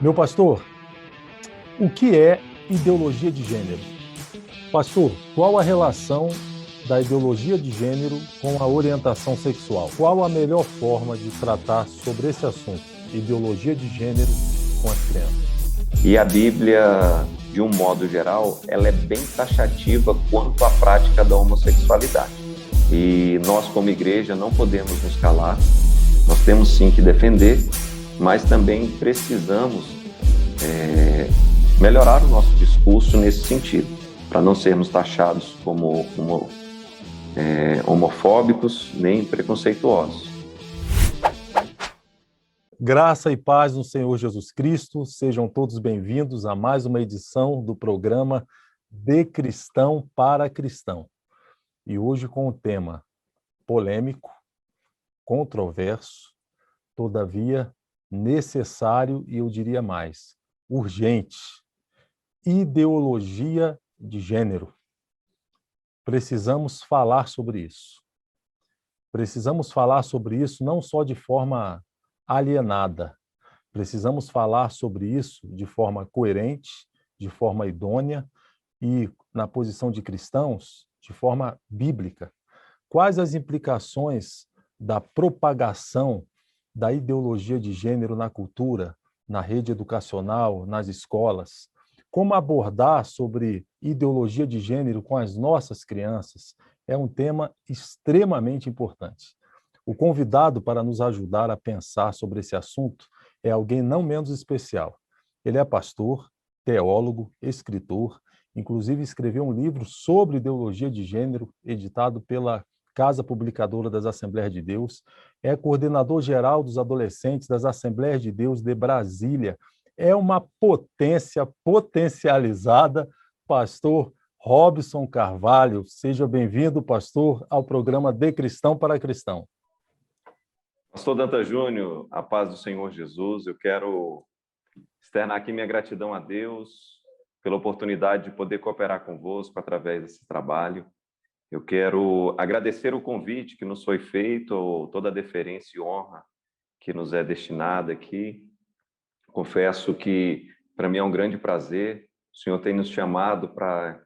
Meu pastor, o que é ideologia de gênero? Pastor, qual a relação da ideologia de gênero com a orientação sexual? Qual a melhor forma de tratar sobre esse assunto, ideologia de gênero com as crianças? E a Bíblia, de um modo geral, ela é bem taxativa quanto à prática da homossexualidade. E nós, como igreja, não podemos nos calar, nós temos sim que defender, mas também precisamos melhorar o nosso discurso nesse sentido, para não sermos taxados como homofóbicos nem preconceituosos. Graça e paz no Senhor Jesus Cristo, sejam todos bem-vindos a mais uma edição do programa De Cristão para Cristão. E hoje com o tema polêmico, controverso, todavia necessário e eu diria mais, urgente, ideologia de gênero. Precisamos falar sobre isso. Precisamos falar sobre isso não só de forma alienada, precisamos falar sobre isso de forma coerente, de forma idônea e, na posição de cristãos, de forma bíblica. Quais as implicações da propagação da ideologia de gênero na cultura, na rede educacional, nas escolas? Como abordar sobre ideologia de gênero com as nossas crianças é um tema extremamente importante. O convidado para nos ajudar a pensar sobre esse assunto é alguém não menos especial. Ele é pastor, teólogo, escritor, inclusive escreveu um livro sobre ideologia de gênero, editado pela Casa Publicadora das Assembleias de Deus, é coordenador geral dos adolescentes das Assembleias de Deus de Brasília, é uma potência potencializada, pastor Robson Carvalho. Seja bem-vindo, pastor, ao programa De Cristão para Cristão. Pastor Dantas Júnior, a paz do Senhor Jesus, eu quero externar aqui minha gratidão a Deus pela oportunidade de poder cooperar convosco através desse trabalho. Eu quero agradecer o convite que nos foi feito, toda a deferência e honra que nos é destinada aqui. Confesso que para mim é um grande prazer. O Senhor tem nos chamado para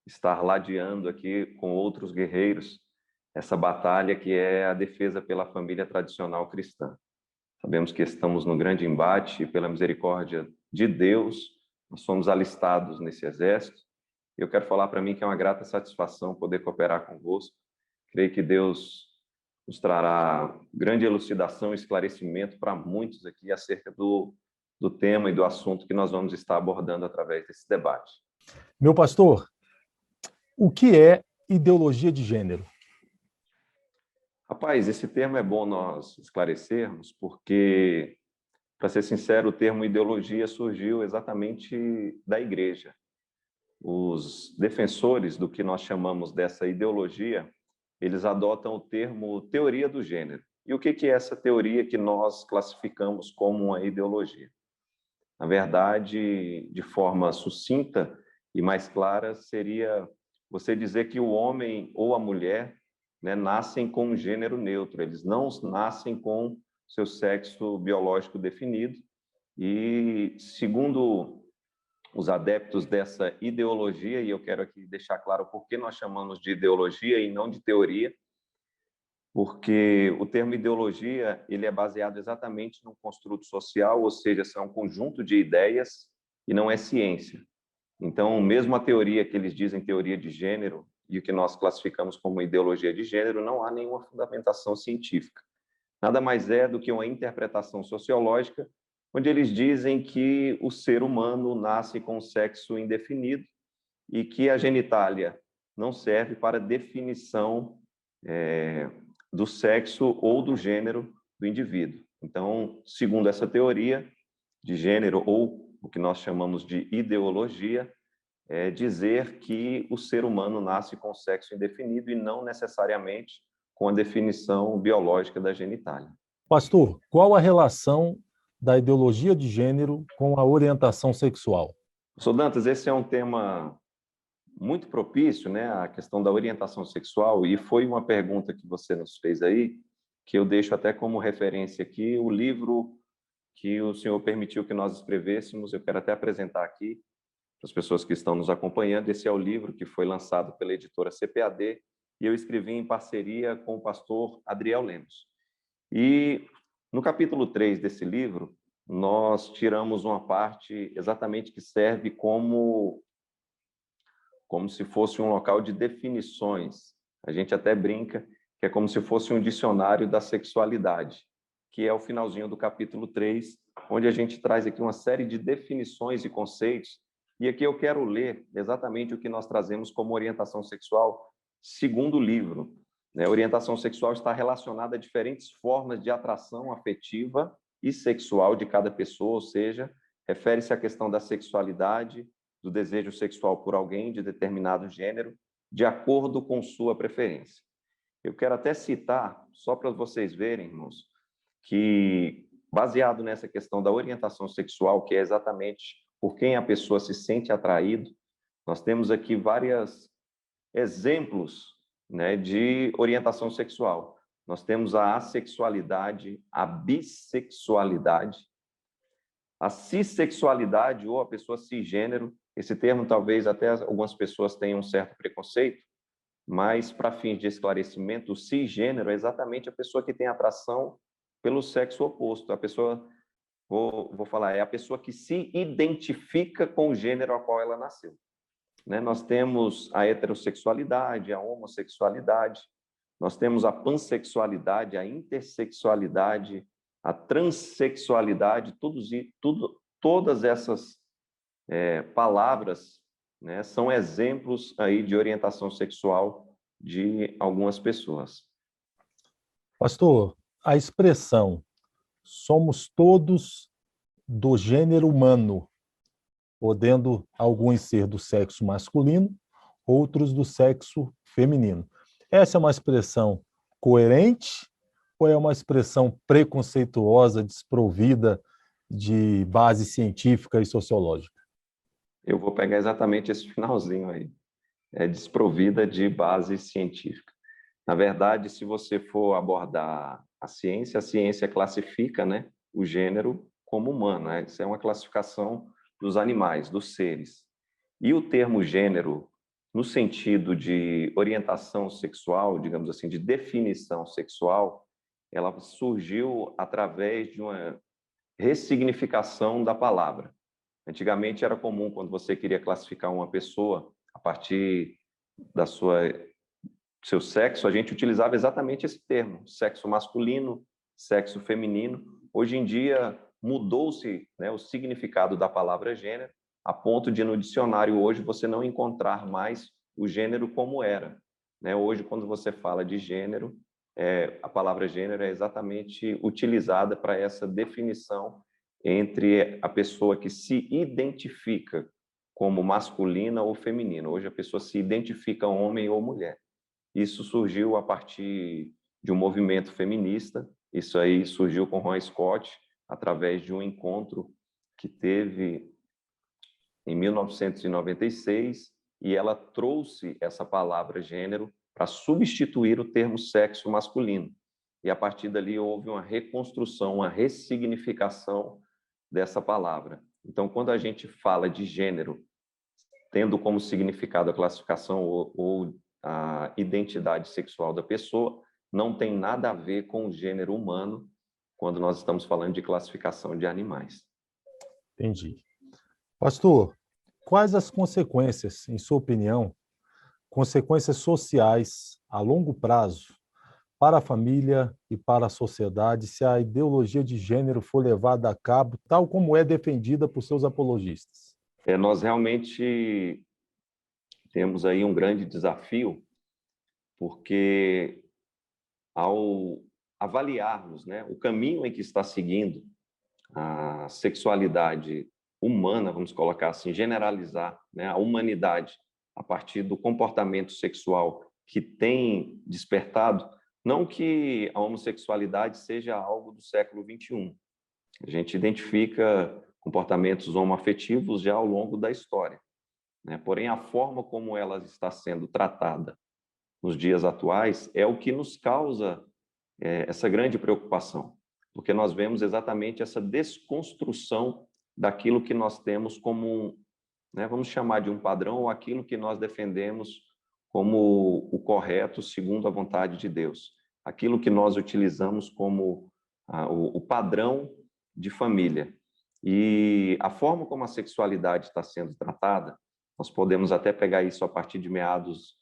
estar ladeando aqui com outros guerreiros essa batalha que é a defesa pela família tradicional cristã. Sabemos que estamos num grande embate e, pela misericórdia de Deus, nós somos alistados nesse exército. Eu quero falar para mim que é uma grata satisfação poder cooperar convosco. Creio que Deus nos trará grande elucidação e esclarecimento para muitos aqui acerca do tema e do assunto que nós vamos estar abordando através desse debate. Meu pastor, o que é ideologia de gênero? Rapaz, esse termo é bom nós esclarecermos, porque, para ser sincero, o termo ideologia surgiu exatamente da igreja. Os defensores do que nós chamamos dessa ideologia, eles adotam o termo teoria do gênero. E o que é essa teoria que nós classificamos como uma ideologia? Na verdade, de forma sucinta e mais clara, seria você dizer que o homem ou a mulher, né, nascem com um gênero neutro, eles não nascem com seu sexo biológico definido. E, segundo os adeptos dessa ideologia, e eu quero aqui deixar claro por que nós chamamos de ideologia e não de teoria, porque o termo ideologia ele é baseado exatamente num construto social, ou seja, são um conjunto de ideias e não é ciência. Então, mesmo a teoria que eles dizem teoria de gênero e o que nós classificamos como ideologia de gênero, não há nenhuma fundamentação científica. Nada mais é do que uma interpretação sociológica, onde eles dizem que o ser humano nasce com sexo indefinido e que a genitália não serve para definição do sexo ou do gênero do indivíduo. Então, segundo essa teoria de gênero, ou o que nós chamamos de ideologia, é dizer que o ser humano nasce com sexo indefinido e não necessariamente com a definição biológica da genitália. Pastor, qual a relação da ideologia de gênero com a orientação sexual? Sr. Dantas, esse é um tema muito propício, né, a questão da orientação sexual, e foi uma pergunta que você nos fez aí, que eu deixo até como referência aqui, o livro que o Senhor permitiu que nós escrevêssemos. Eu quero até apresentar aqui para as pessoas que estão nos acompanhando. Esse é o livro que foi lançado pela editora CPAD e eu escrevi em parceria com o pastor Adriel Lemos. E no capítulo 3 desse livro, nós tiramos uma parte exatamente que serve como se fosse um local de definições. A gente até brinca que é como se fosse um dicionário da sexualidade, que é o finalzinho do capítulo 3, onde a gente traz aqui uma série de definições e conceitos. E aqui eu quero ler exatamente o que nós trazemos como orientação sexual, segundo o livro. Orientação sexual está relacionada a diferentes formas de atração afetiva e sexual de cada pessoa, ou seja, refere-se à questão da sexualidade, do desejo sexual por alguém de determinado gênero, de acordo com sua preferência. Eu quero até citar, só para vocês verem, irmãos, que baseado nessa questão da orientação sexual, que é exatamente por quem a pessoa se sente atraído, nós temos aqui vários exemplos, de orientação sexual. Nós temos a assexualidade, a bissexualidade, a cissexualidade ou a pessoa cisgênero. Esse termo talvez até algumas pessoas tenham um certo preconceito, mas para fins de esclarecimento, o cisgênero é exatamente a pessoa que tem atração pelo sexo oposto. A pessoa, vou falar, é a pessoa que se identifica com o gênero ao qual ela nasceu. Nós temos a heterossexualidade, a homossexualidade, nós temos a pansexualidade, a intersexualidade, a transexualidade, todas essas palavras, são exemplos aí de orientação sexual de algumas pessoas. Pastor, a expressão "somos todos do gênero humano", podendo alguns ser do sexo masculino, outros do sexo feminino. Essa é uma expressão coerente ou é uma expressão preconceituosa, desprovida de base científica e sociológica? Eu vou pegar exatamente esse finalzinho aí. É desprovida de base científica. Na verdade, se você for abordar a ciência classifica, o gênero como humano. Isso é uma classificação dos animais, dos seres. E o termo gênero, no sentido de orientação sexual, digamos assim, de definição sexual, ela surgiu através de uma ressignificação da palavra. Antigamente era comum, quando você queria classificar uma pessoa a partir da seu sexo, a gente utilizava exatamente esse termo, sexo masculino, sexo feminino. Hoje em dia mudou-se, o significado da palavra gênero, a ponto de no dicionário hoje você não encontrar mais o gênero como era. Hoje, quando você fala de gênero, a palavra gênero é exatamente utilizada para essa definição entre a pessoa que se identifica como masculina ou feminina. Hoje a pessoa se identifica homem ou mulher. Isso surgiu a partir de um movimento feminista. Isso aí surgiu com Ron Scott, através de um encontro que teve em 1996, e ela trouxe essa palavra gênero para substituir o termo sexo masculino. E a partir dali houve uma reconstrução, uma ressignificação dessa palavra. Então, quando a gente fala de gênero, tendo como significado a classificação ou a identidade sexual da pessoa, não tem nada a ver com o gênero humano quando nós estamos falando de classificação de animais. Entendi. Pastor, quais as consequências, em sua opinião, consequências sociais a longo prazo para a família e para a sociedade se a ideologia de gênero for levada a cabo tal como é defendida por seus apologistas? Nós realmente temos aí um grande desafio, porque ao avaliarmos, o caminho em que está seguindo a sexualidade humana, vamos colocar assim, generalizar, a humanidade a partir do comportamento sexual que tem despertado, não que a homossexualidade seja algo do século XXI. A gente identifica comportamentos homoafetivos já ao longo da história, Porém, a forma como ela está sendo tratada nos dias atuais é o que nos causa essa grande preocupação. porque nós vemos exatamente essa desconstrução daquilo que nós temos como, né, vamos chamar de um padrão, ou aquilo que nós defendemos como o correto segundo a vontade de Deus. Aquilo que nós utilizamos como o padrão de família. E a forma como a sexualidade está sendo tratada, nós podemos até pegar isso a partir de meados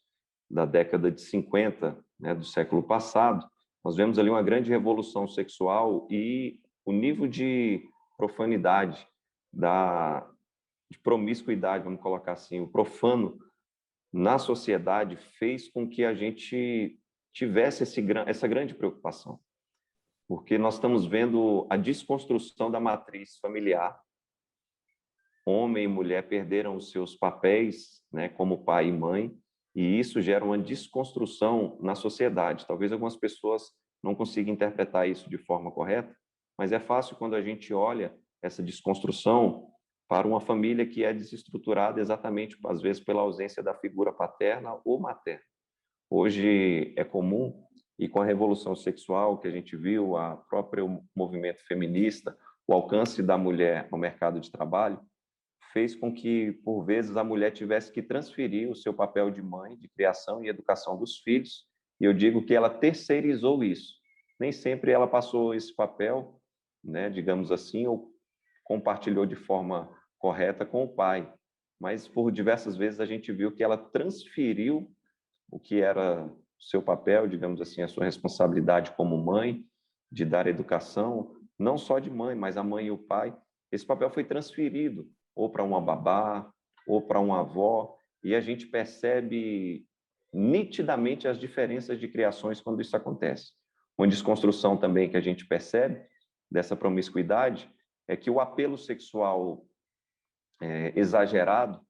da década de 50, né, do século passado, nós vemos ali uma grande revolução sexual e o nível de profanidade, de promiscuidade, vamos colocar assim, o profano na sociedade fez com que a gente tivesse essa grande preocupação, porque nós estamos vendo a desconstrução da matriz familiar. Homem e mulher perderam os seus papéis, né, como pai e mãe, e isso gera uma desconstrução na sociedade. Talvez algumas pessoas não consigam interpretar isso de forma correta, mas é fácil quando a gente olha essa desconstrução para uma família que é desestruturada exatamente, às vezes, pela ausência da figura paterna ou materna. Hoje é comum, e com a revolução sexual que a gente viu, o próprio movimento feminista, o alcance da mulher ao mercado de trabalho, fez com que, por vezes, a mulher tivesse que transferir o seu papel de mãe, de criação e educação dos filhos, e eu digo que ela terceirizou isso. Nem sempre ela passou esse papel, né, digamos assim, ou compartilhou de forma correta com o pai, mas por diversas vezes a gente viu que ela transferiu o que era o seu papel, digamos assim, a sua responsabilidade como mãe, de dar educação, não só de mãe, mas a mãe e o pai. Esse papel foi transferido ou para uma babá, ou para uma avó, e a gente percebe nitidamente as diferenças de criações quando isso acontece. Uma desconstrução também que a gente percebe dessa promiscuidade é que o apelo sexual exagerado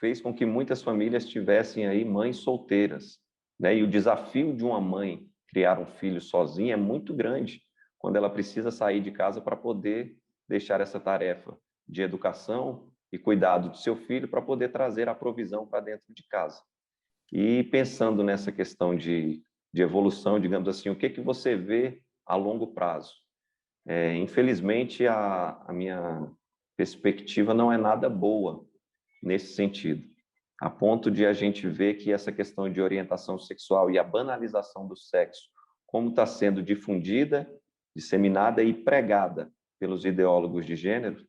fez com que muitas famílias tivessem aí mães solteiras, né? E o desafio de uma mãe criar um filho sozinha é muito grande quando ela precisa sair de casa para poder deixar essa tarefa de educação e cuidado do seu filho para poder trazer a provisão para dentro de casa. E pensando nessa questão de evolução, digamos assim, o que você vê a longo prazo? Infelizmente, a minha perspectiva não é nada boa nesse sentido, a ponto de a gente ver que essa questão de orientação sexual e a banalização do sexo, como está sendo difundida, disseminada e pregada pelos ideólogos de gênero,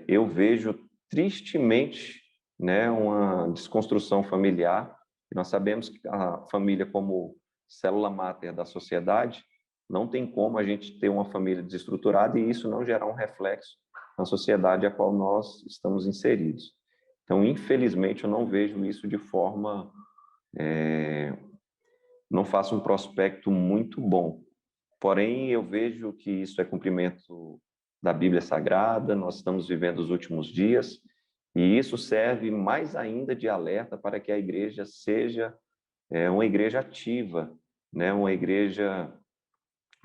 eu vejo tristemente, né, uma desconstrução familiar. Nós sabemos que a família, como célula máter da sociedade, não tem como a gente ter uma família desestruturada e isso não gerar um reflexo na sociedade a qual nós estamos inseridos. Então, infelizmente, eu não vejo isso de forma... não faço um prospecto muito bom. Porém, eu vejo que isso é cumprimento da Bíblia Sagrada, nós estamos vivendo os últimos dias, e isso serve mais ainda de alerta para que a igreja seja uma igreja ativa, né? Uma igreja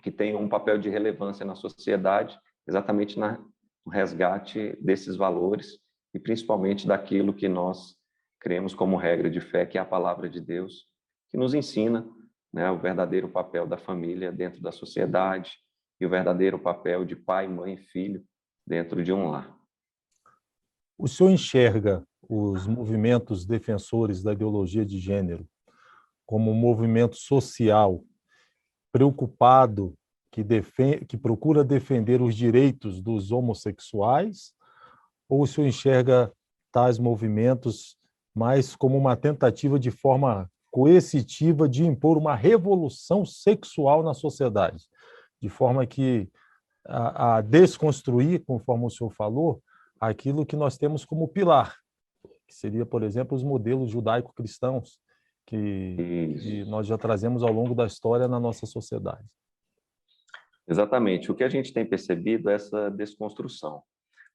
que tenha um papel de relevância na sociedade, exatamente no resgate desses valores e principalmente daquilo que nós cremos como regra de fé, que é a palavra de Deus, que nos ensina, né, o verdadeiro papel da família dentro da sociedade e o verdadeiro papel de pai, mãe e filho dentro de um lar. O senhor enxerga os movimentos defensores da ideologia de gênero como um movimento social preocupado que procura defender os direitos dos homossexuais, ou o senhor enxerga tais movimentos mais como uma tentativa de forma coercitiva de impor uma revolução sexual na sociedade, de forma que a desconstruir, conforme o senhor falou, aquilo que nós temos como pilar, que seria, por exemplo, os modelos judaico-cristãos que nós já trazemos ao longo da história na nossa sociedade. Exatamente. O que a gente tem percebido é essa desconstrução.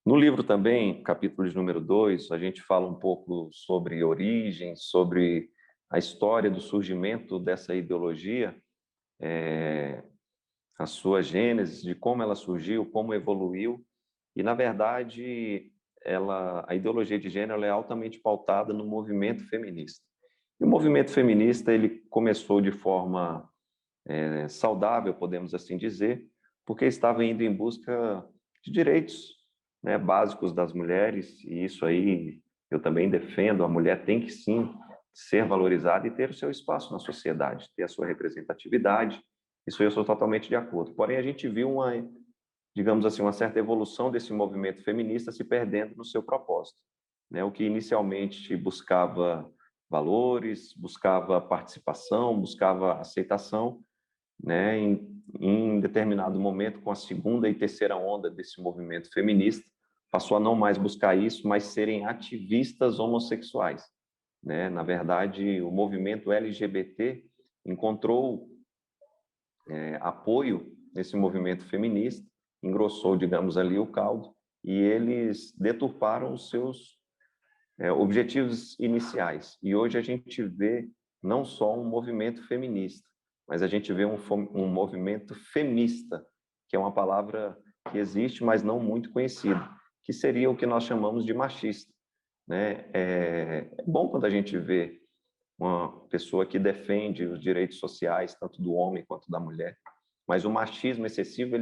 No livro também, capítulo de número 2, a gente fala um pouco sobre origem, sobre a história do surgimento dessa ideologia, a sua gênese, de como ela surgiu, como evoluiu. E, na verdade, a ideologia de gênero é altamente pautada no movimento feminista. E o movimento feminista ele começou de forma saudável, podemos assim dizer, porque estava indo em busca de direitos, né, básicos das mulheres, e isso aí eu também defendo. A mulher tem que sim ser valorizada e ter o seu espaço na sociedade, ter a sua representatividade. Isso eu sou totalmente de acordo. Porém, a gente viu uma, digamos assim, uma certa evolução desse movimento feminista se perdendo no seu propósito, né? O que inicialmente buscava valores, buscava participação, buscava aceitação, né? Em determinado momento, com a segunda e terceira onda desse movimento feminista, passou a não mais buscar isso, mas serem ativistas homossexuais, né? Na verdade, o movimento LGBT encontrou apoio nesse movimento feminista, engrossou, digamos ali, o caldo, e eles deturparam os seus objetivos iniciais. E hoje a gente vê não só um movimento feminista, mas a gente vê um movimento femista, que é uma palavra que existe, mas não muito conhecida, que seria o que nós chamamos de machista, né? É bom quando a gente vê uma pessoa que defende os direitos sociais, tanto do homem quanto da mulher, mas o machismo excessivo,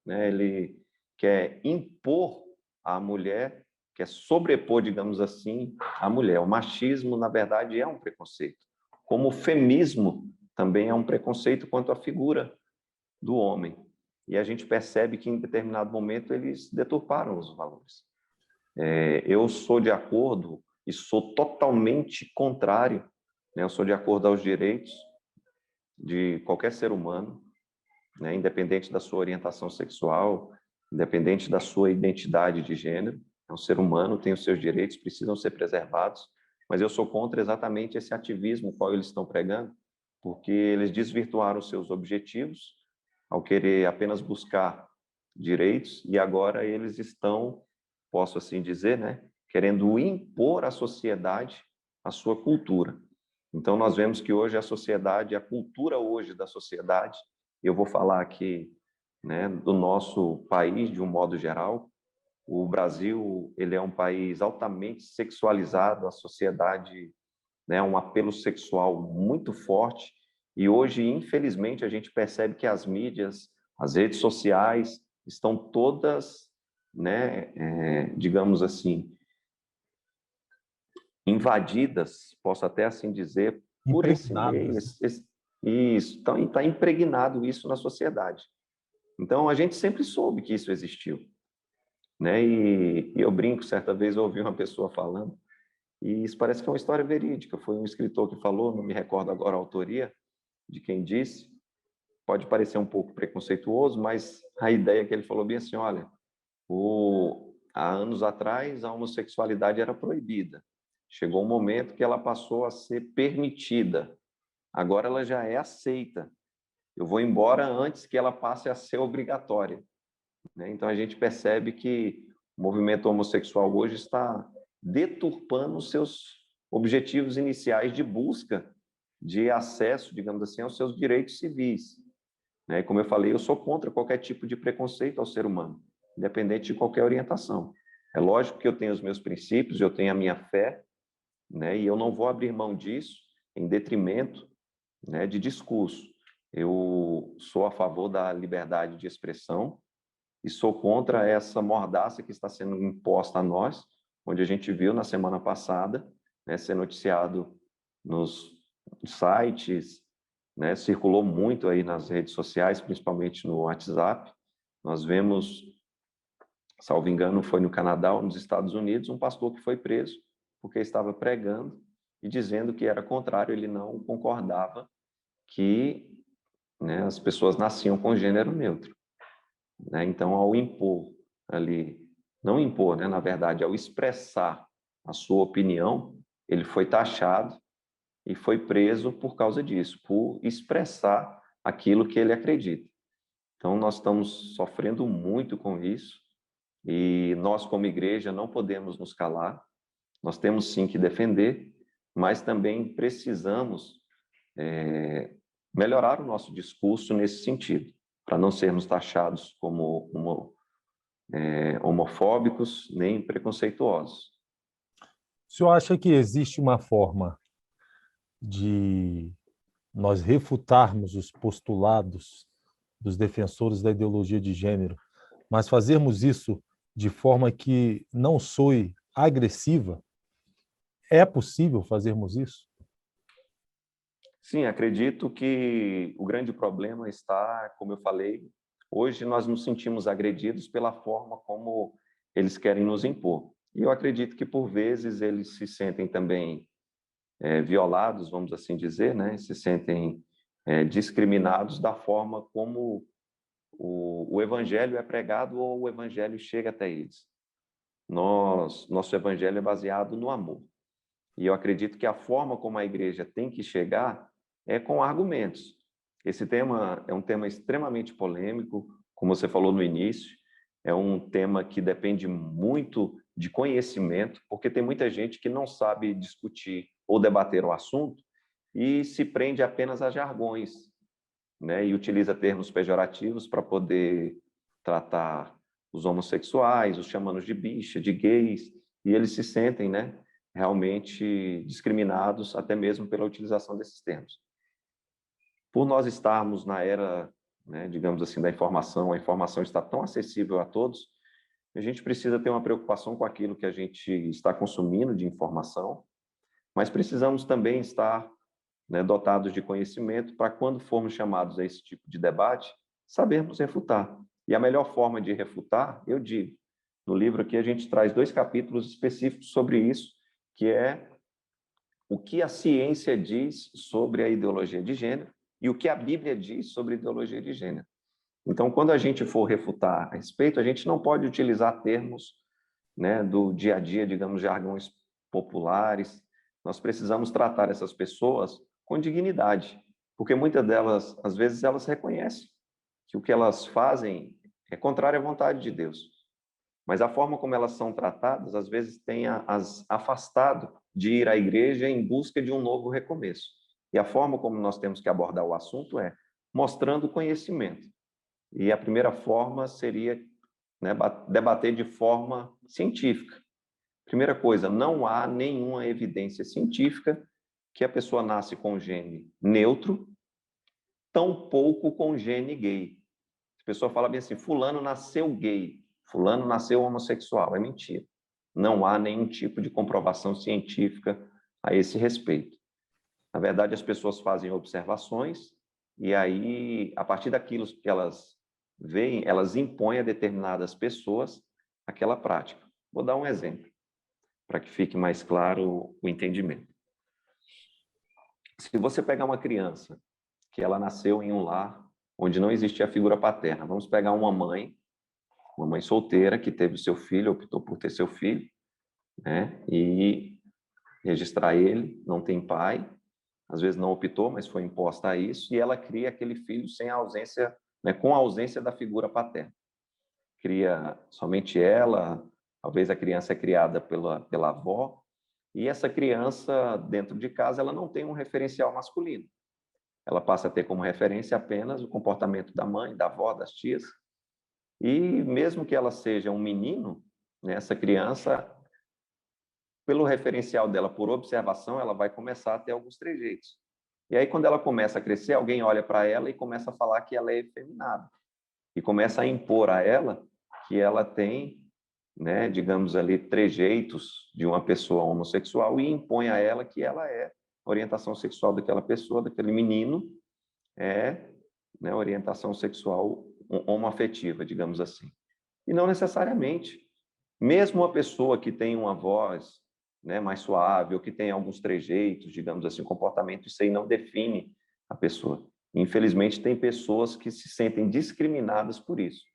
ele quer impor à mulher, quer sobrepor, digamos assim, a mulher. O machismo, na verdade, é um preconceito. Como o feminismo também é um preconceito quanto à figura do homem. E a gente percebe que, em determinado momento, eles deturparam os valores. Eu sou de acordo e sou totalmente contrário, né? Eu sou de acordo aos direitos de qualquer ser humano, né? Independente da sua orientação sexual, independente da sua identidade de gênero. É um ser humano, tem os seus direitos, precisam ser preservados, mas eu sou contra exatamente esse ativismo qual eles estão pregando, porque eles desvirtuaram os seus objetivos ao querer apenas buscar direitos, e agora eles estão, posso assim dizer, né, querendo impor à sociedade a sua cultura. Então nós vemos que hoje a sociedade, a cultura hoje da sociedade, eu vou falar aqui, né, do nosso país de um modo geral. O Brasil, ele é um país altamente sexualizado, a sociedade, né, um apelo sexual muito forte, e hoje, infelizmente, a gente percebe que as mídias, as redes sociais estão todas, né, digamos assim, invadidas, posso até assim dizer, por esse meio, Impregnadas. isso, então está impregnado isso na sociedade. Então, a gente sempre soube que isso existiu, né? E eu brinco, certa vez eu ouvi uma pessoa falando, e isso parece que é uma história verídica, foi um escritor que falou, não me recordo agora a autoria de quem disse, pode parecer um pouco preconceituoso, mas a ideia é que ele falou bem assim, olha, há anos atrás a homossexualidade era proibida, chegou um momento que ela passou a ser permitida, agora ela já é aceita, eu vou embora antes que ela passe a ser obrigatória, né? Então a gente percebe que o movimento homossexual hoje está deturpando os seus objetivos iniciais de busca de acesso, digamos assim, aos seus direitos civis, né? E como eu falei, eu sou contra qualquer tipo de preconceito ao ser humano, independente de qualquer orientação. É lógico que eu tenho os meus princípios, eu tenho a minha fé, né? E eu não vou abrir mão disso em detrimento, né, de discurso. Eu sou a favor da liberdade de expressão e sou contra essa mordaça que está sendo imposta a nós, onde a gente viu na semana passada, né, ser noticiado nos sites, né, circulou muito aí nas redes sociais, principalmente no WhatsApp. Nós vemos, salvo engano, foi no Canadá ou nos Estados Unidos, um pastor que foi preso porque estava pregando e dizendo que era contrário, ele não concordava que, né, as pessoas nasciam com gênero neutro, né? Então, ao impor ali, não impor, né, na verdade, ao expressar a sua opinião, ele foi taxado e foi preso por causa disso, por expressar aquilo que ele acredita. Então, nós estamos sofrendo muito com isso e nós, como igreja, não podemos nos calar. Nós temos sim que defender, mas também precisamos melhorar o nosso discurso nesse sentido, para não sermos taxados como homofóbicos nem preconceituosos. O senhor acha que existe uma forma de nós refutarmos os postulados dos defensores da ideologia de gênero, mas fazermos isso de forma que não soe agressiva? É possível fazermos isso? Sim, acredito que o grande problema está, como eu falei, hoje nós nos sentimos agredidos pela forma como eles querem nos impor. E eu acredito que, por vezes, eles se sentem também violados, vamos assim dizer, né? Se sentem discriminados da forma como o evangelho é pregado ou o evangelho chega até eles. Nosso evangelho é baseado no amor. E eu acredito que a forma como a igreja tem que chegar é com argumentos. Esse tema é um tema extremamente polêmico, como você falou no início, é um tema que depende muito de conhecimento, porque tem muita gente que não sabe discutir ou debater o assunto e se prende apenas a jargões, né? E utiliza termos pejorativos para poder tratar os homossexuais, os chamando de bicha, de gays, e eles se sentem, né, realmente discriminados até mesmo pela utilização desses termos. Por nós estarmos na era, né, digamos assim, da informação, a informação está tão acessível a todos, a gente precisa ter uma preocupação com aquilo que a gente está consumindo de informação, mas precisamos também estar, né, dotados de conhecimento para, quando formos chamados a esse tipo de debate, sabermos refutar. E a melhor forma de refutar, eu digo, no livro aqui a gente traz 2 capítulos específicos sobre isso, que é o que a ciência diz sobre a ideologia de gênero e o que a Bíblia diz sobre a ideologia de gênero. Então, quando a gente for refutar a respeito, a gente não pode utilizar termos, né, do dia a dia, digamos, jargões populares. Nós precisamos tratar essas pessoas com dignidade, porque muitas delas, às vezes, elas reconhecem que o que elas fazem é contrário à vontade de Deus. Mas a forma como elas são tratadas, às vezes, tem as afastado de ir à igreja em busca de um novo recomeço. E a forma como nós temos que abordar o assunto é mostrando conhecimento. E a primeira forma seria, né, debater de forma científica. Primeira coisa, não há nenhuma evidência científica que a pessoa nasce com gene neutro, tampouco com gene gay. A pessoa fala bem assim, fulano nasceu gay, fulano nasceu homossexual. É mentira. Não há nenhum tipo de comprovação científica a esse respeito. Na verdade, as pessoas fazem observações e aí, a partir daquilo que elas veem, elas impõem a determinadas pessoas aquela prática. Vou dar um exemplo, para que fique mais claro o entendimento. Se você pegar uma criança que ela nasceu em um lar onde não existia a figura paterna, vamos pegar uma mãe solteira que teve o seu filho, optou por ter seu filho, né, e registrar ele, não tem pai, às vezes não optou, mas foi imposta a isso, e ela cria aquele filho sem a ausência, né, com a ausência da figura paterna. Cria somente ela, talvez a criança é criada pela avó, e essa criança, dentro de casa, ela não tem um referencial masculino. Ela passa a ter como referência apenas o comportamento da mãe, da avó, das tias. E mesmo que ela seja um menino, né, essa criança, pelo referencial dela, por observação, ela vai começar a ter alguns trejeitos. E aí, quando ela começa a crescer, alguém olha para ela e começa a falar que ela é efeminada. E começa a impor a ela que ela tem, né, digamos ali, trejeitos de uma pessoa homossexual e impõe a ela que ela é a orientação sexual daquela pessoa, daquele menino, é, né, orientação sexual homoafetiva, digamos assim. E não necessariamente. Mesmo uma pessoa que tem uma voz, né, mais suave, ou que tem alguns trejeitos, digamos assim, comportamento, isso aí não define a pessoa. Infelizmente, tem pessoas que se sentem discriminadas por isso.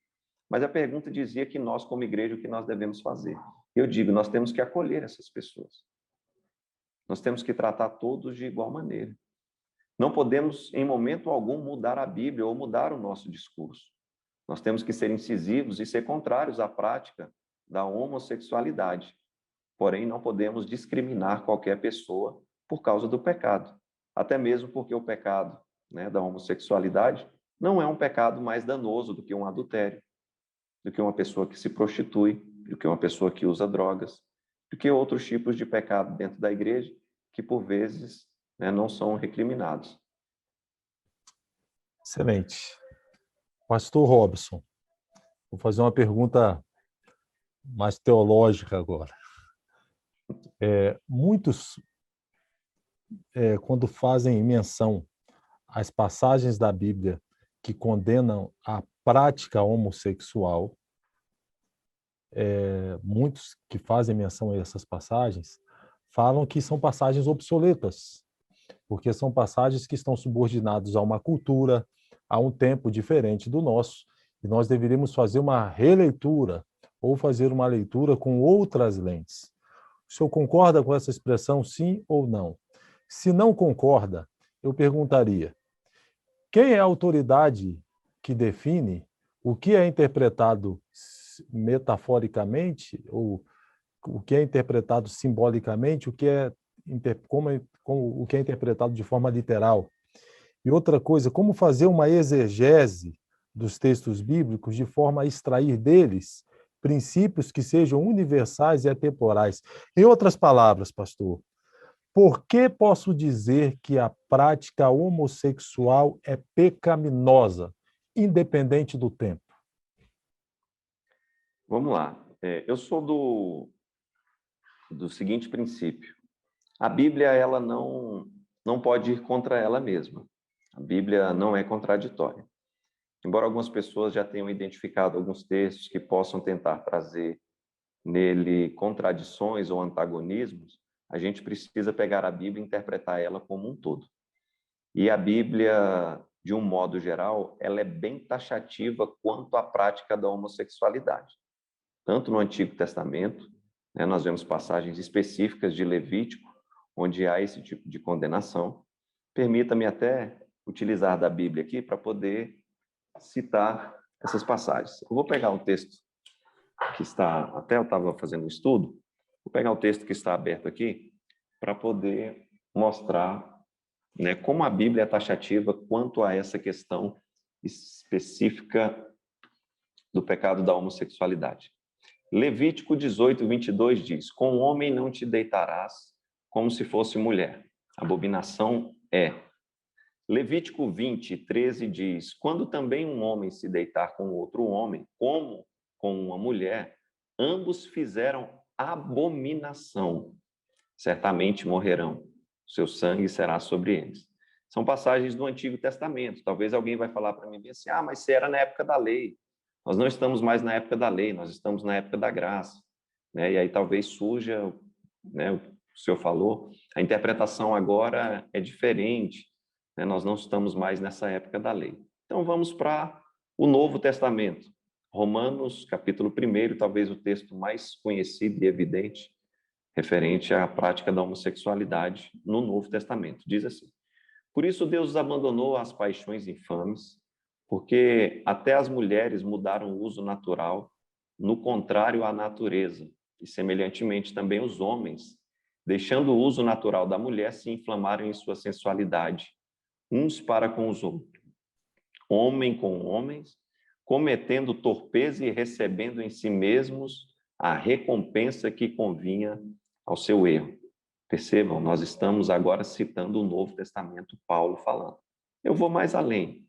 Mas a pergunta dizia que nós, como igreja, o que nós devemos fazer? Eu digo, nós temos que acolher essas pessoas. Nós temos que tratar todos de igual maneira. Não podemos, em momento algum, mudar a Bíblia ou mudar o nosso discurso. Nós temos que ser incisivos e ser contrários à prática da homossexualidade. Porém, não podemos discriminar qualquer pessoa por causa do pecado. Até mesmo porque o pecado, né, da homossexualidade não é um pecado mais danoso do que um adultério, do que uma pessoa que se prostitui, do que uma pessoa que usa drogas, do que outros tipos de pecado dentro da igreja que, por vezes, né, não são recriminados. Excelente. Pastor Robson, vou fazer uma pergunta mais teológica agora. Muitos, quando fazem menção às passagens da Bíblia que condenam a prática homossexual, muitos que fazem menção a essas passagens falam que são passagens obsoletas, porque são passagens que estão subordinadas a uma cultura, a um tempo diferente do nosso, e nós deveríamos fazer uma releitura ou fazer uma leitura com outras lentes. O senhor concorda com essa expressão, sim ou não? Se não concorda, eu perguntaria: quem é a autoridade que define o que é interpretado metaforicamente, ou o que é interpretado simbolicamente, o que é interpretado de forma literal? E outra coisa, como fazer uma exegese dos textos bíblicos de forma a extrair deles princípios que sejam universais e atemporais? Em outras palavras, pastor, por que posso dizer que a prática homossexual é pecaminosa, independente do tempo? Vamos lá. Eu sou do seguinte princípio. A Bíblia, ela não pode ir contra ela mesma. A Bíblia não é contraditória. Embora algumas pessoas já tenham identificado alguns textos que possam tentar trazer nele contradições ou antagonismos, a gente precisa pegar a Bíblia e interpretar ela como um todo. E a Bíblia, de um modo geral, ela é bem taxativa quanto à prática da homossexualidade. Tanto no Antigo Testamento, né, nós vemos passagens específicas de Levítico, onde há esse tipo de condenação. Permita-me até utilizar da Bíblia aqui para poder citar essas passagens. Eu vou pegar um texto que está, até eu estava fazendo um estudo, vou pegar o texto que está aberto aqui para poder mostrar, né, como a Bíblia é taxativa quanto a essa questão específica do pecado da homossexualidade. Levítico 18, 22 diz: com o homem não te deitarás como se fosse mulher. Abominação é. Levítico 20, 13 diz: quando também um homem se deitar com outro homem, como com uma mulher, ambos fizeram abominação. Certamente morrerão. Seu sangue será sobre eles. São passagens do Antigo Testamento. Talvez alguém vai falar para mim assim: ah, mas se era na época da lei. Nós não estamos mais na época da lei, nós estamos na época da graça. Né? E aí talvez surja, né, o senhor falou, a interpretação agora é diferente. Né? Nós não estamos mais nessa época da lei. Então vamos para o Novo Testamento. Romanos, capítulo 1, talvez o texto mais conhecido e evidente referente à prática da homossexualidade no Novo Testamento. Diz assim: por isso Deus os abandonou às paixões infames, porque até as mulheres mudaram o uso natural, no contrário à natureza, e semelhantemente também os homens, deixando o uso natural da mulher, se inflamaram em sua sensualidade, uns para com os outros, homem com homens, cometendo torpeza e recebendo em si mesmos a recompensa que convinha ao seu erro. Percebam, nós estamos agora citando o Novo Testamento, Paulo falando. Eu vou mais além.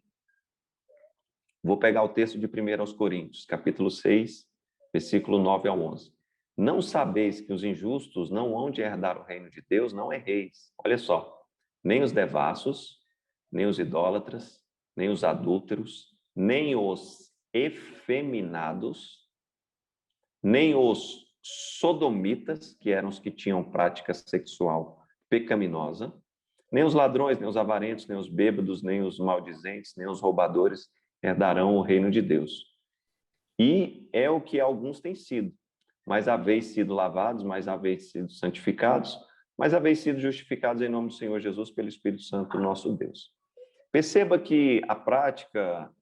Vou pegar o texto de 1 Coríntios, capítulo 6, versículo 9 ao 11. Não sabeis que os injustos não hão de herdar o reino de Deus? Não erreis. Olha só, nem os devassos, nem os idólatras, nem os adúlteros, nem os efeminados, nem os sodomitas, que eram os que tinham prática sexual pecaminosa, nem os ladrões, nem os avarentos, nem os bêbados, nem os maldizentes, nem os roubadores herdarão o reino de Deus. E é o que alguns têm sido, mas haveis sido lavados, mas haveis sido santificados, mas haveis sido justificados em nome do Senhor Jesus pelo Espírito Santo, nosso Deus. Perceba que a prática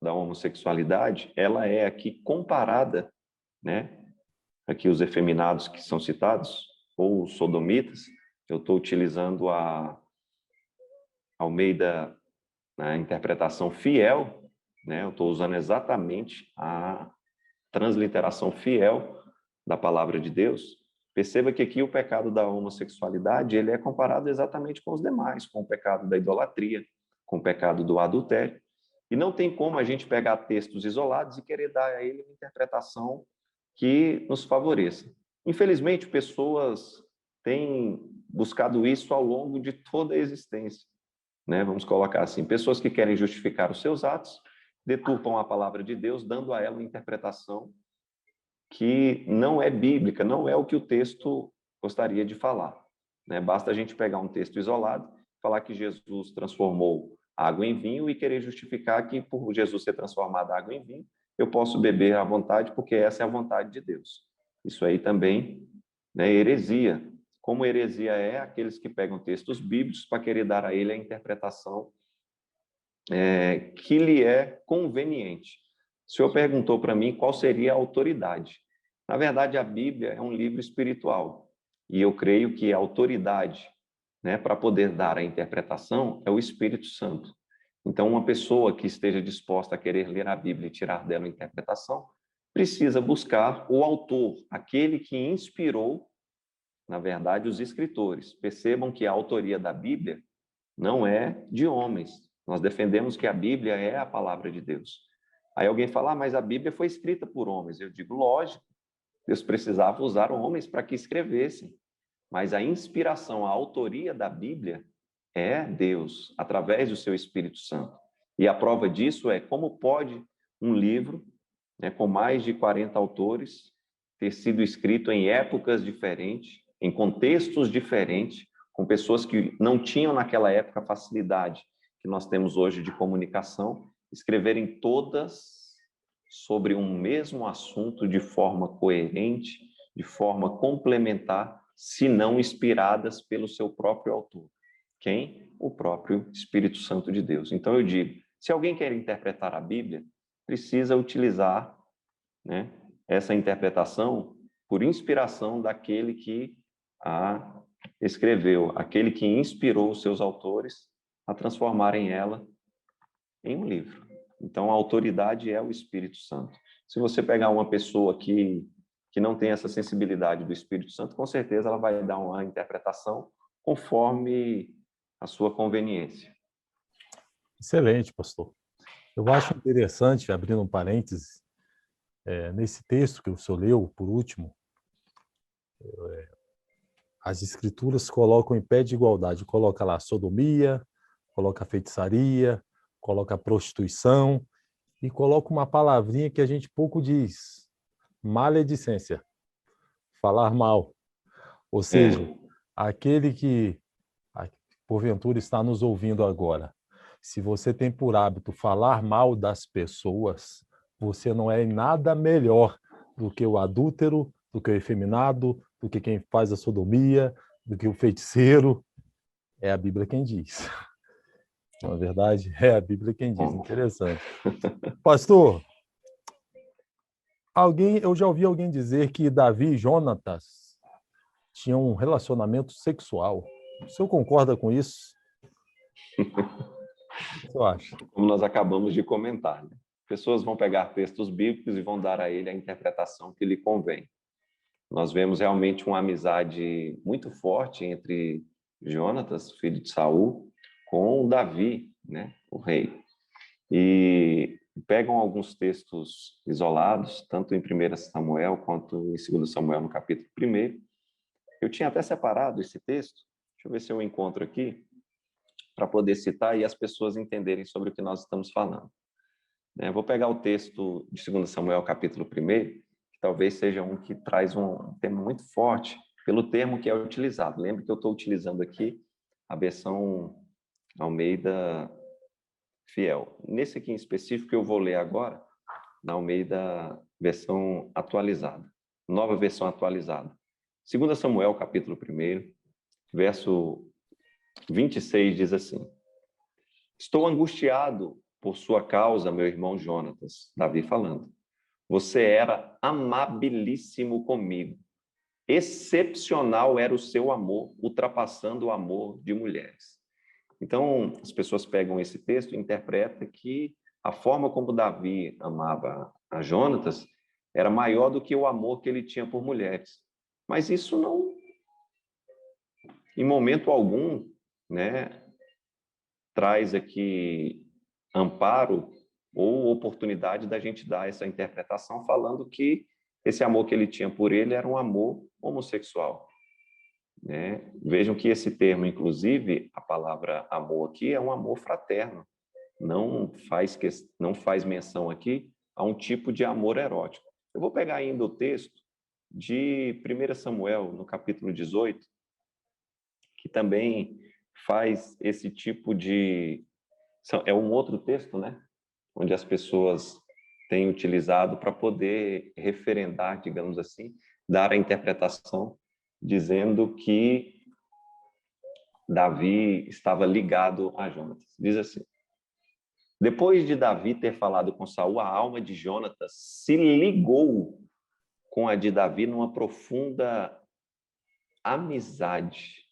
da homossexualidade, ela é aqui comparada, né? Aqui os efeminados que são citados, ou os sodomitas, eu estou utilizando a Almeida na interpretação fiel, né? Eu estou usando exatamente a transliteração fiel da palavra de Deus. Perceba que aqui o pecado da homossexualidade ele é comparado exatamente com os demais, com o pecado da idolatria, com o pecado do adultério. E não tem como a gente pegar textos isolados e querer dar a ele uma interpretação que nos favoreça. Infelizmente, pessoas têm buscado isso ao longo de toda a existência, né? Vamos colocar assim, pessoas que querem justificar os seus atos, deturpam a palavra de Deus, dando a ela uma interpretação que não é bíblica, não é o que o texto gostaria de falar, né? Basta a gente pegar um texto isolado, falar que Jesus transformou água em vinho e querer justificar que por Jesus ser transformado água em vinho, eu posso beber à vontade porque essa é a vontade de Deus. Isso aí também, né, é heresia. Como heresia é aqueles que pegam textos bíblicos para querer dar a ele a interpretação que lhe é conveniente. O senhor perguntou para mim qual seria a autoridade. Na verdade, a Bíblia é um livro espiritual e eu creio que a autoridade, né, para poder dar a interpretação é o Espírito Santo. Então, uma pessoa que esteja disposta a querer ler a Bíblia e tirar dela a interpretação, precisa buscar o autor, aquele que inspirou, na verdade, os escritores. Percebam que a autoria da Bíblia não é de homens. Nós defendemos que a Bíblia é a palavra de Deus. Aí alguém fala, mas a Bíblia foi escrita por homens. Eu digo, lógico, Deus precisava usar homens para que escrevessem. Mas a inspiração, a autoria da Bíblia é Deus, através do seu Espírito Santo. E a prova disso é como pode um livro, né, com mais de 40 autores, ter sido escrito em épocas diferentes, em contextos diferentes, com pessoas que não tinham naquela época a facilidade que nós temos hoje de comunicação, escreverem todas sobre um mesmo assunto de forma coerente, de forma complementar, se não inspiradas pelo seu próprio autor. Quem? O próprio Espírito Santo de Deus. Então eu digo, se alguém quer interpretar a Bíblia, precisa utilizar, né, essa interpretação por inspiração daquele que a escreveu, aquele que inspirou os seus autores a transformarem ela em um livro. Então, a autoridade é o Espírito Santo. Se você pegar uma pessoa que não tem essa sensibilidade do Espírito Santo, com certeza ela vai dar uma interpretação conforme a sua conveniência. Excelente, pastor. Eu acho interessante, abrindo um parêntese, nesse texto que o senhor leu, por último, as escrituras colocam em pé de igualdade, coloca lá sodomia, coloca feitiçaria, coloca prostituição e coloca uma palavrinha que a gente pouco diz, maledicência, falar mal. Ou seja, aquele que porventura está nos ouvindo agora, se você tem por hábito falar mal das pessoas, você não é nada melhor do que o adúltero, do que o efeminado, do que quem faz a sodomia, do que o feiticeiro. É a Bíblia quem diz. Na verdade, é a Bíblia quem diz. Interessante. Pastor, eu já ouvi alguém dizer que Davi e Jonatas tinham um relacionamento sexual. O senhor concorda com isso? O que você acha? Como nós acabamos de comentar, né? Pessoas vão pegar textos bíblicos e vão dar a ele a interpretação que lhe convém. Nós vemos realmente uma amizade muito forte entre Jonatas, filho de Saul, com Davi, né, o rei. E pegam alguns textos isolados, tanto em 1 Samuel quanto em 2 Samuel, no capítulo 1. Eu tinha até separado esse texto, deixa eu ver se eu encontro aqui, para poder citar e as pessoas entenderem sobre o que nós estamos falando. Vou pegar o texto de 2 Samuel, capítulo 1, que talvez seja um que traz um tema muito forte pelo termo que é utilizado. Lembre que eu estou utilizando aqui a versão Almeida Fiel. Nesse aqui em específico, eu vou ler agora na Almeida versão atualizada, nova versão atualizada. 2 Samuel, capítulo 1, verso 26, diz assim: Estou angustiado por sua causa, meu irmão Jonatas, Davi falando. Você era amabilíssimo comigo. Excepcional era o seu amor, ultrapassando o amor de mulheres. Então, as pessoas pegam esse texto e interpretam que a forma como Davi amava a Jonatas era maior do que o amor que ele tinha por mulheres. Mas isso não, em momento algum, né, traz aqui amparo ou oportunidade da gente dar essa interpretação falando que esse amor que ele tinha por ele era um amor homossexual, né? Vejam que esse termo, inclusive, a palavra amor aqui é um amor fraterno, não faz menção aqui a um tipo de amor erótico. Eu vou pegar ainda o texto de 1 Samuel, no capítulo 18, que também faz esse tipo de... É um outro texto, né? Onde as pessoas têm utilizado para poder referendar, digamos assim, dar a interpretação, dizendo que Davi estava ligado a Jonatas. Diz assim: depois de Davi ter falado com Saul, a alma de Jonatas se ligou com a de Davi numa profunda amizade.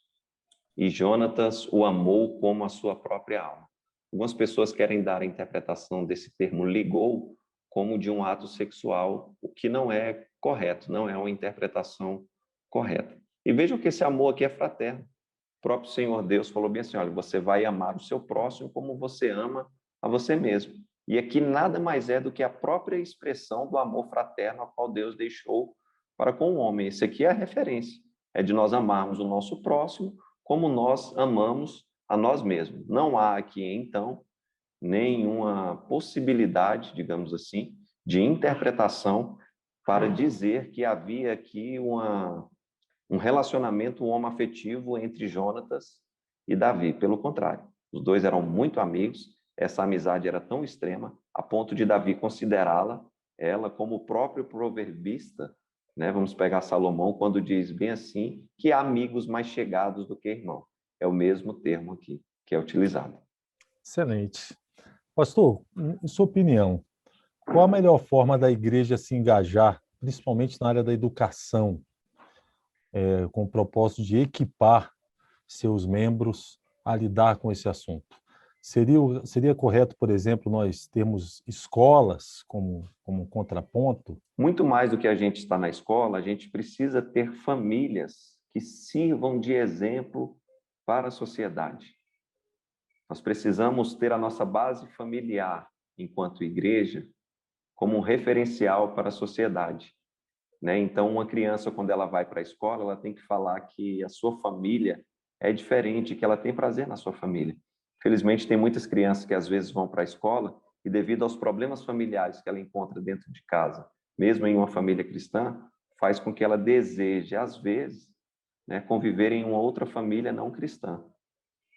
E Jonatas o amou como a sua própria alma. Algumas pessoas querem dar a interpretação desse termo ligou como de um ato sexual, o que não é correto, não é uma interpretação correta. E vejam que esse amor aqui é fraterno. O próprio Senhor Deus falou bem assim: olha, você vai amar o seu próximo como você ama a você mesmo. E aqui nada mais é do que a própria expressão do amor fraterno a qual Deus deixou para com o homem. Isso aqui é a referência, é de nós amarmos o nosso próximo como nós amamos a nós mesmos. Não há aqui, então, nenhuma possibilidade, digamos assim, de interpretação para dizer que havia aqui um relacionamento homoafetivo entre Jonatas e Davi. Pelo contrário, os dois eram muito amigos, essa amizade era tão extrema, a ponto de Davi considerá-la, ela como o próprio proverbista, né? Vamos pegar Salomão, quando diz bem assim, que há amigos mais chegados do que irmão. É o mesmo termo aqui que é utilizado. Excelente. Pastor, em sua opinião, qual a melhor forma da igreja se engajar, principalmente na área da educação, com o propósito de equipar seus membros a lidar com esse assunto? Seria correto, por exemplo, nós termos escolas como um contraponto? Muito mais do que a gente está na escola, a gente precisa ter famílias que sirvam de exemplo para a sociedade. Nós precisamos ter a nossa base familiar, enquanto igreja, como um referencial para a sociedade, né? Então, uma criança, quando ela vai para a escola, ela tem que falar que a sua família é diferente, que ela tem prazer na sua família. Felizmente, tem muitas crianças que às vezes vão para a escola e, devido aos problemas familiares que ela encontra dentro de casa, mesmo em uma família cristã, faz com que ela deseje, às vezes, né, conviver em uma outra família não cristã,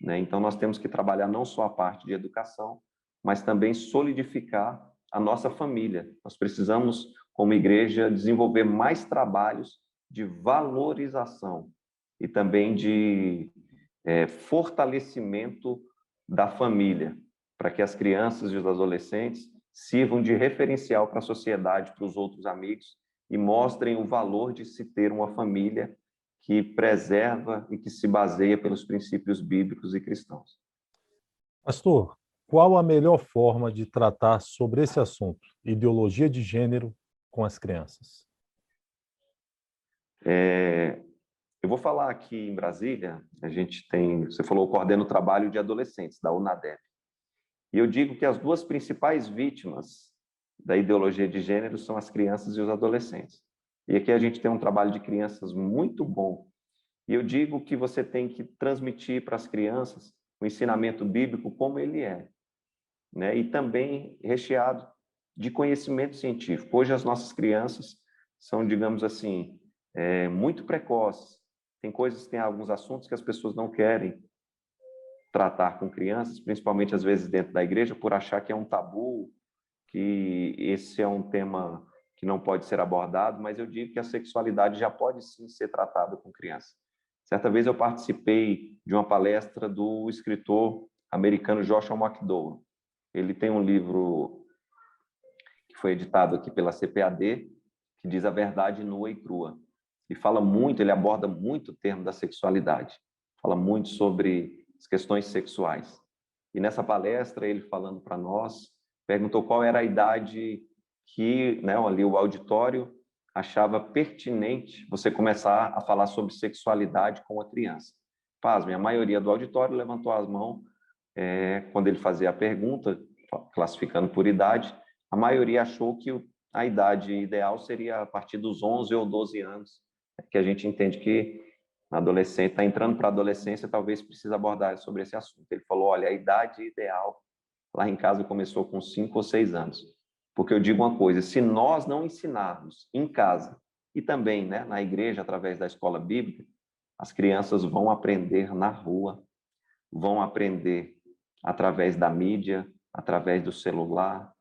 né? Então, nós temos que trabalhar não só a parte de educação, mas também solidificar a nossa família. Nós precisamos, como igreja, desenvolver mais trabalhos de valorização e também de fortalecimento da família, para que as crianças e os adolescentes sirvam de referencial para a sociedade, para os outros amigos, e mostrem o valor de se ter uma família que preserva e que se baseia pelos princípios bíblicos e cristãos. Pastor, qual a melhor forma de tratar sobre esse assunto, ideologia de gênero, com as crianças? Eu vou falar aqui em Brasília, a gente tem, você falou, eu coordeno o trabalho de adolescentes, da UNADEP. E eu digo que as duas principais vítimas da ideologia de gênero são as crianças e os adolescentes. E aqui a gente tem um trabalho de crianças muito bom. E eu digo que você tem que transmitir para as crianças o ensinamento bíblico como ele é, né? E também recheado de conhecimento científico. Hoje as nossas crianças são, digamos assim, muito precoces. Tem alguns assuntos que as pessoas não querem tratar com crianças, principalmente às vezes dentro da igreja, por achar que é um tabu, que esse é um tema que não pode ser abordado, mas eu digo que a sexualidade já pode sim ser tratada com criança. Certa vez eu participei de uma palestra do escritor americano Joshua McDowell. Ele tem um livro que foi editado aqui pela CPAD, que diz A Verdade Nua e Crua. E fala muito, ele aborda muito o termo da sexualidade. Fala muito sobre as questões sexuais. E nessa palestra, ele falando para nós, perguntou qual era a idade que, né, ali o auditório achava pertinente você começar a falar sobre sexualidade com a criança. Pasmem, a maioria do auditório levantou as mãos quando ele fazia a pergunta, classificando por idade, a maioria achou que a idade ideal seria a partir dos 11 ou 12 anos, que a gente entende que adolescente está entrando para a adolescência, talvez precise abordar sobre esse assunto. Ele falou, olha, a idade ideal lá em casa começou com 5 ou 6 anos. Porque eu digo uma coisa, se nós não ensinarmos em casa e também, né, na igreja, através da escola bíblica, as crianças vão aprender na rua, vão aprender através da mídia, através do celular,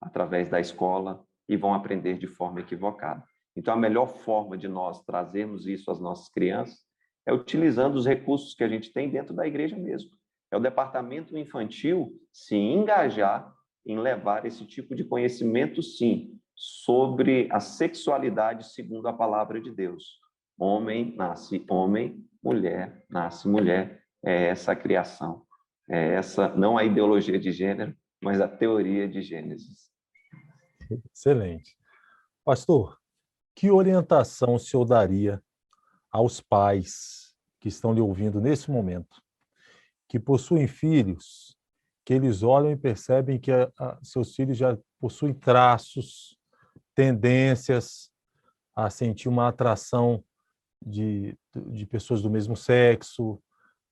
através da escola, e vão aprender de forma equivocada. Então, a melhor forma de nós trazermos isso às nossas crianças é utilizando os recursos que a gente tem dentro da igreja mesmo. É o departamento infantil se engajar em levar esse tipo de conhecimento, sim, sobre a sexualidade segundo a palavra de Deus. Homem nasce homem, mulher nasce mulher. É essa a criação. É essa, não a ideologia de gênero, mas a teoria de Gênesis. Excelente. Pastor, que orientação o senhor daria aos pais que estão lhe ouvindo nesse momento, que possuem filhos, que eles olham e percebem que seus filhos já possuem traços, tendências a sentir uma atração de pessoas do mesmo sexo,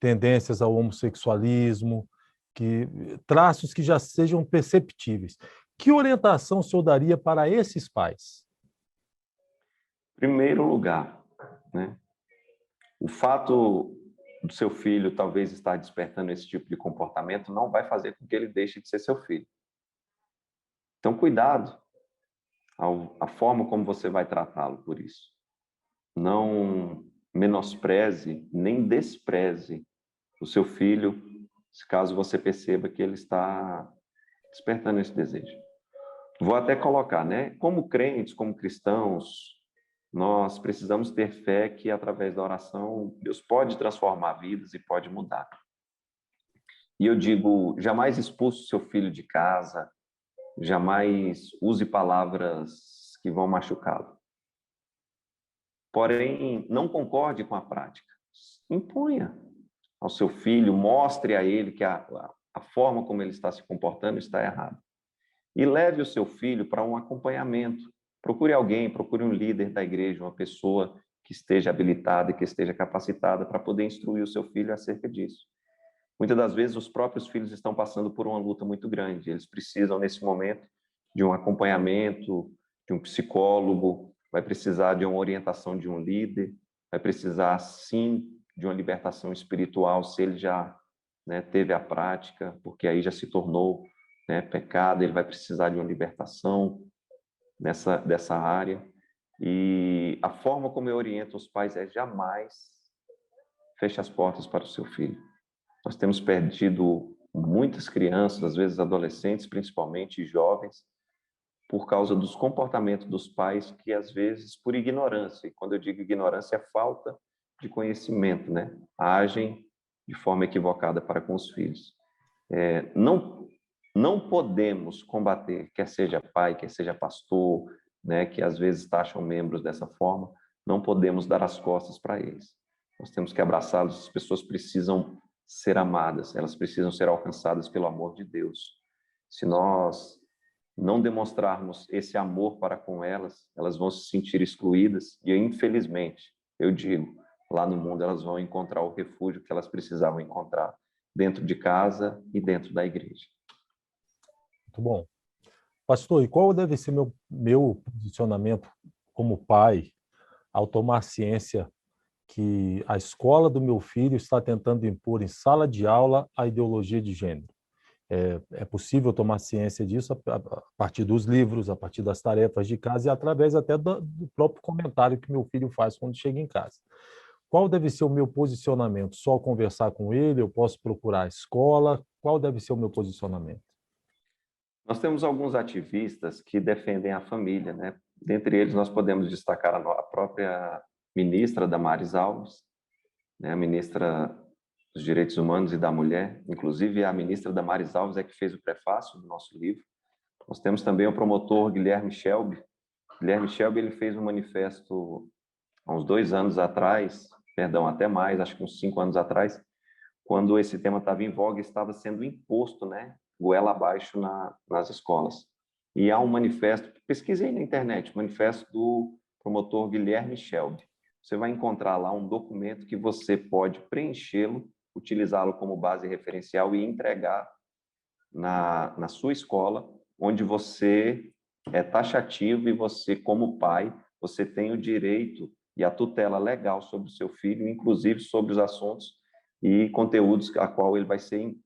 tendências ao homossexualismo, traços que já sejam perceptíveis. Que orientação o senhor daria para esses pais? Primeiro lugar, né? O fato do seu filho talvez estar despertando esse tipo de comportamento não vai fazer com que ele deixe de ser seu filho. Então, cuidado a forma como você vai tratá-lo por isso. Não menospreze nem despreze o seu filho, caso você perceba que ele está despertando esse desejo. Vou até colocar, né? Como crentes, como cristãos, nós precisamos ter fé que, através da oração, Deus pode transformar vidas e pode mudar. E eu digo, jamais expulse o seu filho de casa, jamais use palavras que vão machucá-lo. Porém, não concorde com a prática. Imponha ao seu filho, mostre a ele que a forma como ele está se comportando está errada. E leve o seu filho para um acompanhamento. Procure alguém, procure um líder da igreja, uma pessoa que esteja habilitada e que esteja capacitada para poder instruir o seu filho acerca disso. Muitas das vezes, os próprios filhos estão passando por uma luta muito grande. Eles precisam, nesse momento, de um acompanhamento, de um psicólogo, vai precisar de uma orientação de um líder, vai precisar, sim, de uma libertação espiritual, se ele já, né, teve a prática, porque aí já se tornou, né, pecado, ele vai precisar de uma libertação dessa área. E a forma como eu oriento os pais é jamais feche as portas para o seu filho. Nós temos perdido muitas crianças, às vezes adolescentes, principalmente jovens, por causa dos comportamentos dos pais que, às vezes, por ignorância, e quando eu digo ignorância, é falta de conhecimento, né? Agem de forma equivocada para com os filhos. Não podemos combater, quer seja pai, quer seja pastor, né, que às vezes taxam membros dessa forma, não podemos dar as costas para eles. Nós temos que abraçá-los, as pessoas precisam ser amadas, elas precisam ser alcançadas pelo amor de Deus. Se nós não demonstrarmos esse amor para com elas, elas vão se sentir excluídas e, infelizmente, eu digo, lá no mundo elas vão encontrar o refúgio que elas precisavam encontrar dentro de casa e dentro da igreja. Muito bom. Pastor, e qual deve ser meu posicionamento como pai ao tomar ciência que a escola do meu filho está tentando impor em sala de aula a ideologia de gênero? É possível tomar ciência disso a partir dos livros, a partir das tarefas de casa e através até do próprio comentário que meu filho faz quando chega em casa. Qual deve ser o meu posicionamento? Só conversar com ele? Eu posso procurar a escola? Qual deve ser o meu posicionamento? Nós temos alguns ativistas que defendem a família, né? Dentre eles, nós podemos destacar a própria ministra Damares Alves, né? A ministra dos Direitos Humanos e da Mulher. Inclusive, a ministra Damares Alves é que fez o prefácio do nosso livro. Nós temos também o promotor Guilherme Shelby. Guilherme Shelby, ele fez um manifesto há uns 2 anos atrás, perdão, até mais, acho que uns 5 anos atrás, quando esse tema estava em voga, estava sendo imposto, né, goela abaixo nas escolas. E há um manifesto, pesquisei na internet, manifesto do promotor Guilherme Shelby. Você vai encontrar lá um documento que você pode preenchê-lo, utilizá-lo como base referencial e entregar na sua escola, onde você é taxativo e você, como pai, você tem o direito e a tutela legal sobre o seu filho, inclusive sobre os assuntos e conteúdos a qual ele vai ser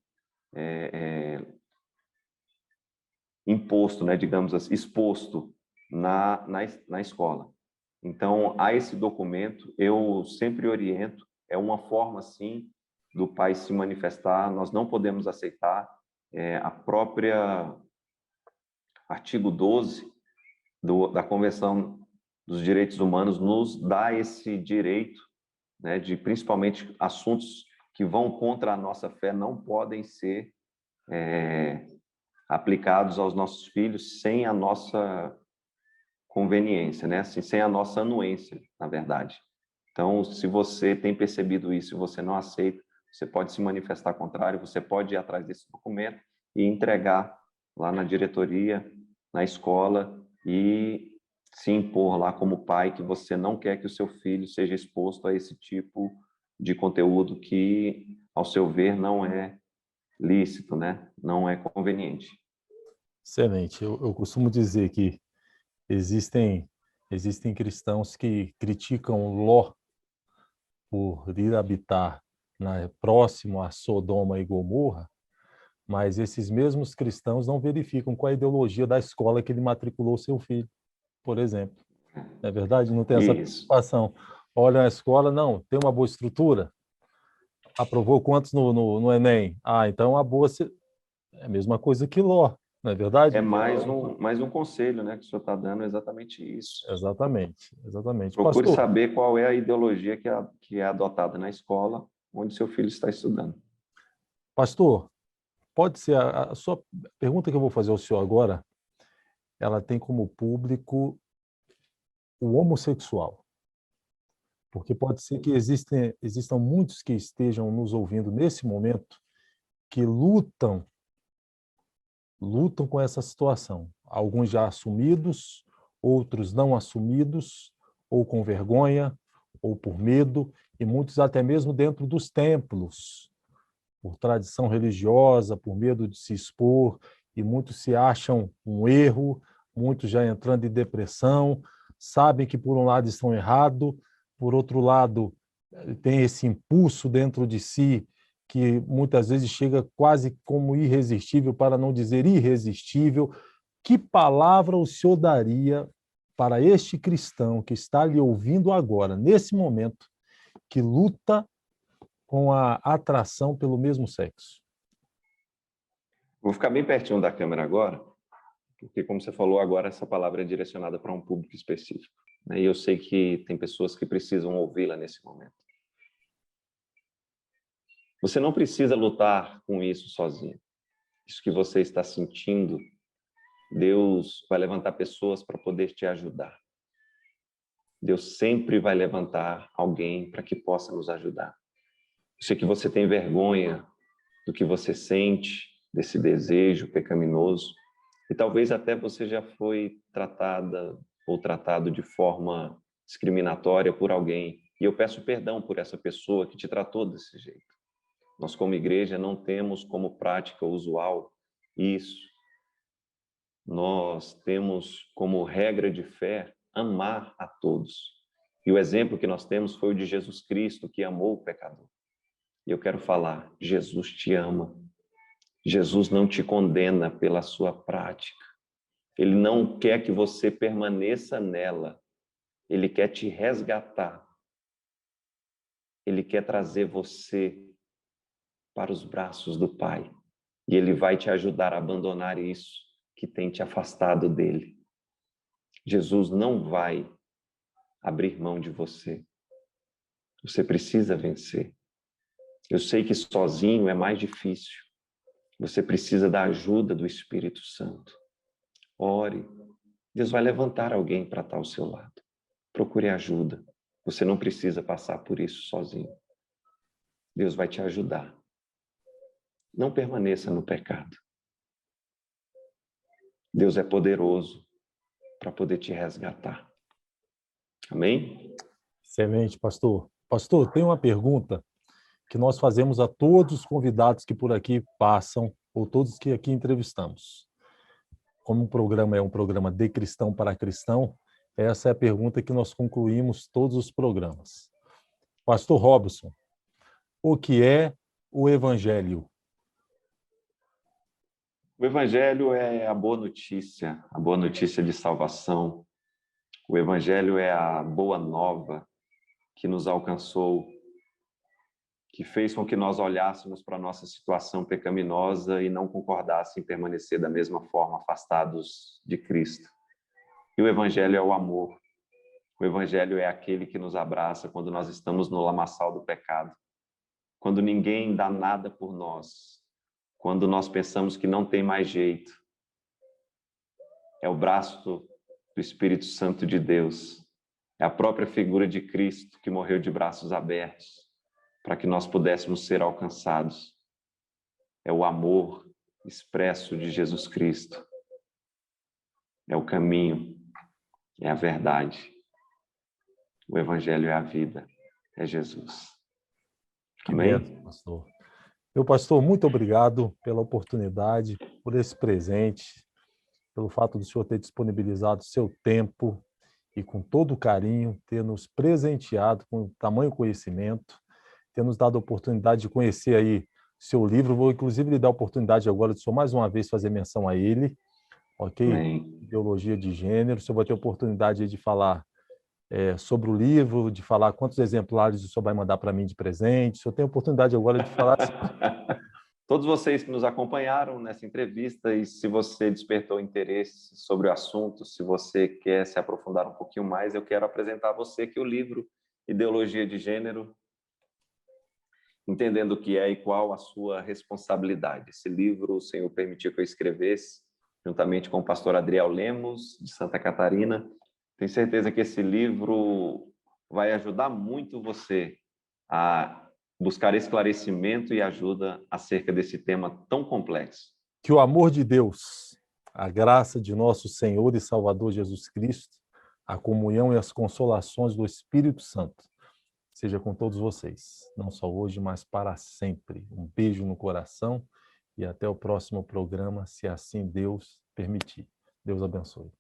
imposto, né, digamos assim, exposto na escola. Então, há esse documento, eu sempre oriento, é uma forma, sim, do pai se manifestar, nós não podemos aceitar a própria artigo 12 da Convenção dos Direitos Humanos nos dá esse direito, né, de principalmente assuntos que vão contra a nossa fé não podem ser aplicados aos nossos filhos sem a nossa conveniência, né? Assim, sem a nossa anuência, na verdade. Então, se você tem percebido isso e você não aceita, você pode se manifestar contrário, você pode ir atrás desse documento e entregar lá na diretoria, na escola e se impor lá como pai que você não quer que o seu filho seja exposto a esse tipo de conteúdo que, ao seu ver, não é lícito, né? Não é conveniente. Excelente. Eu costumo dizer que existem cristãos que criticam Ló por ir habitar próximo a Sodoma e Gomorra, mas esses mesmos cristãos não verificam qual a ideologia da escola que ele matriculou seu filho, por exemplo. Não é verdade? Não tem essa Isso. preocupação. Olha a escola, não, tem uma boa estrutura? Aprovou quantos no Enem? Ah, então a boa... É a mesma coisa que Ló, não é verdade? É mais um conselho, né, que o senhor está dando, exatamente isso. Exatamente, exatamente. Procure Pastor, saber qual é a ideologia que é adotada na escola onde seu filho está estudando. pode ser a sua pergunta que eu vou fazer ao senhor agora, ela tem como público o homossexual, porque pode ser que existam muitos que estejam nos ouvindo nesse momento que lutam com essa situação. Alguns já assumidos, outros não assumidos, ou com vergonha, ou por medo, e muitos até mesmo dentro dos templos, por tradição religiosa, por medo de se expor, e muitos se acham um erro, muitos já entrando em depressão, sabem que por um lado estão errados, por outro lado tem esse impulso dentro de si que muitas vezes chega quase como irresistível, para não dizer irresistível. Que palavra o senhor daria para este cristão que está lhe ouvindo agora, nesse momento, que luta com a atração pelo mesmo sexo? Vou ficar bem pertinho da câmera agora, porque, como você falou agora, essa palavra é direcionada para um público específico, né? E eu sei que tem pessoas que precisam ouvi-la nesse momento. Você não precisa lutar com isso sozinho. Isso que você está sentindo, Deus vai levantar pessoas para poder te ajudar. Deus sempre vai levantar alguém para que possa nos ajudar. Eu sei que você tem vergonha do que você sente, desse desejo pecaminoso, e talvez até você já foi tratada ou tratado de forma discriminatória por alguém. E eu peço perdão por essa pessoa que te tratou desse jeito. Nós, como igreja, não temos como prática usual isso. Nós temos como regra de fé amar a todos. E o exemplo que nós temos foi o de Jesus Cristo, que amou o pecador. E eu quero falar, Jesus te ama. Jesus não te condena pela sua prática. Ele não quer que você permaneça nela. Ele quer te resgatar. Ele quer trazer você para os braços do Pai. E Ele vai te ajudar a abandonar isso que tem te afastado dele. Jesus não vai abrir mão de você. Você precisa vencer. Eu sei que sozinho é mais difícil. Você precisa da ajuda do Espírito Santo. Ore. Deus vai levantar alguém para estar ao seu lado. Procure ajuda. Você não precisa passar por isso sozinho. Deus vai te ajudar. Não permaneça no pecado. Deus é poderoso para poder te resgatar. Amém? Excelente, pastor. Pastor, tem uma pergunta que nós fazemos a todos os convidados que por aqui passam, ou todos que aqui entrevistamos. Como o programa é um programa de cristão para cristão, essa é a pergunta que nós concluímos todos os programas. Pastor Robson, o que é o Evangelho? O Evangelho é a boa notícia de salvação. O Evangelho é a boa nova que nos alcançou, que fez com que nós olhássemos para a nossa situação pecaminosa e não concordássemos em permanecer da mesma forma afastados de Cristo. E o Evangelho é o amor. O Evangelho é aquele que nos abraça quando nós estamos no lamaçal do pecado, quando ninguém dá nada por nós, quando nós pensamos que não tem mais jeito. É o braço do Espírito Santo de Deus, é a própria figura de Cristo que morreu de braços abertos para que nós pudéssemos ser alcançados. É o amor expresso de Jesus Cristo. É o caminho, é a verdade. O Evangelho é a vida, é Jesus. Que Amém? benção, pastor. Meu pastor, muito obrigado pela oportunidade, por esse presente, pelo fato do senhor ter disponibilizado seu tempo e com todo o carinho ter nos presenteado com tamanho conhecimento, ter nos dado a oportunidade de conhecer aí seu livro. Vou inclusive lhe dar a oportunidade agora de só mais uma vez fazer menção a ele, ok? Amém. Ideologia de Gênero. O senhor vai ter a oportunidade de falar sobre o livro, de falar quantos exemplares o senhor vai mandar para mim de presente. O senhor tem a oportunidade agora de falar assim. Todos vocês que nos acompanharam nessa entrevista, e se você despertou interesse sobre o assunto, se você quer se aprofundar um pouquinho mais, eu quero apresentar a você que o livro Ideologia de Gênero, entendendo o que é e qual a sua responsabilidade. Esse livro o Senhor permitiu que eu escrevesse, juntamente com o pastor Adriel Lemos, de Santa Catarina. Tenho certeza que esse livro vai ajudar muito você a buscar esclarecimento e ajuda acerca desse tema tão complexo. Que o amor de Deus, a graça de nosso Senhor e Salvador Jesus Cristo, a comunhão e as consolações do Espírito Santo seja com todos vocês, não só hoje, mas para sempre. Um beijo no coração e até o próximo programa, se assim Deus permitir. Deus abençoe.